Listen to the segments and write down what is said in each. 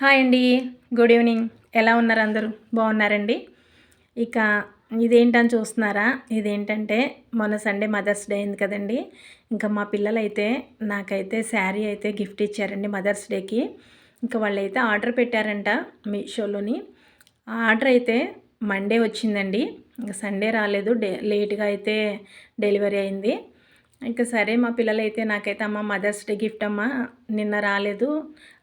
Hi అండి. Good evening. ఎలా ఉన్నారు అందరూ? బాగున్నారండి? ఇక ఇదేంటని చూస్తున్నారా? ఇదేంటంటే మొన్న సండే మదర్స్ డే అయింది కదండి. ఇంకా మా పిల్లలైతే నాకైతే శారీ అయితే గిఫ్ట్ ఇచ్చారండి మదర్స్ డేకి. ఇంకా వాళ్ళైతే ఆర్డర్ పెట్టారంట మీషోలోని. ఆ ఆర్డర్ అయితే మండే వచ్చిందండి. ఇంకా సండే రాలేదు. లేట్గా అయితే డెలివరీ అయింది. ఇంకా సరే మా పిల్లలైతే నాకైతే అమ్మ మదర్స్ డే గిఫ్ట్ అమ్మ నిన్న రాలేదు,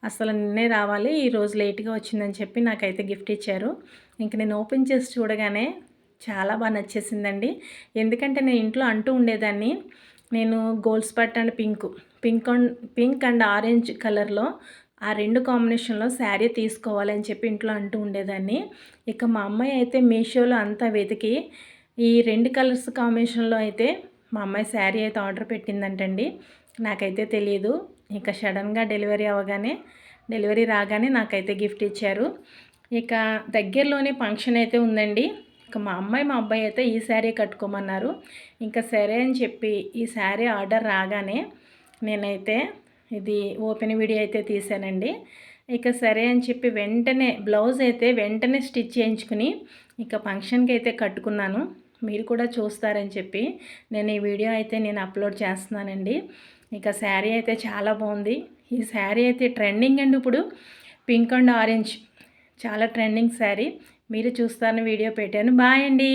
అసలు నిన్నే రావాలి, ఈరోజు లేట్గా వచ్చిందని చెప్పి నాకైతే గిఫ్ట్ ఇచ్చారు. ఇంక నేను ఓపెన్ చేసి చూడగానే చాలా బాగా నచ్చేసిందండి. ఎందుకంటే నేను ఇంట్లో అంటూ ఉండేదాన్ని, నేను gold spot and pink and orange కలర్లో ఆ రెండు కాంబినేషన్లో శారీ తీసుకోవాలని చెప్పి ఇంట్లో అంటూ ఉండేదాన్ని. ఇక మా అమ్మాయి అయితే మీషోలో అంతా వెతికి ఈ రెండు కలర్స్ కాంబినేషన్లో అయితే మా అమ్మాయి శారీ అయితే ఆర్డర్ పెట్టిందంటండి. నాకైతే తెలియదు. ఇక సడన్గా డెలివరీ రాగానే నాకైతే గిఫ్ట్ ఇచ్చారు. ఇక దగ్గరలోనే ఫంక్షన్ అయితే ఉందండి. ఇక మా అబ్బాయి అయితే ఈ శారీ కట్టుకోమన్నారు. ఇంకా సరే అని చెప్పి ఈ శారీ ఆర్డర్ రాగానే నేనైతే ఇది ఓపెన్ వీడియో అయితే తీసానండి. ఇక సరే అని చెప్పి బ్లౌజ్ అయితే వెంటనే స్టిచ్ చేయించుకుని ఇక ఫంక్షన్కి అయితే కట్టుకున్నాను. మీరు కూడా చూస్తారని చెప్పి నేను ఈ వీడియో అయితే అప్లోడ్ చేస్తున్నానండి. ఇక శారీ అయితే చాలా బాగుంది. ఈ శారీ అయితే ట్రెండింగ్ అండి. ఇప్పుడు పింక్ అండ్ ఆరెంజ్ చాలా ట్రెండింగ్ శారీ. మీరు చూస్తారని వీడియో పెట్టాను. బాయ్ అండి.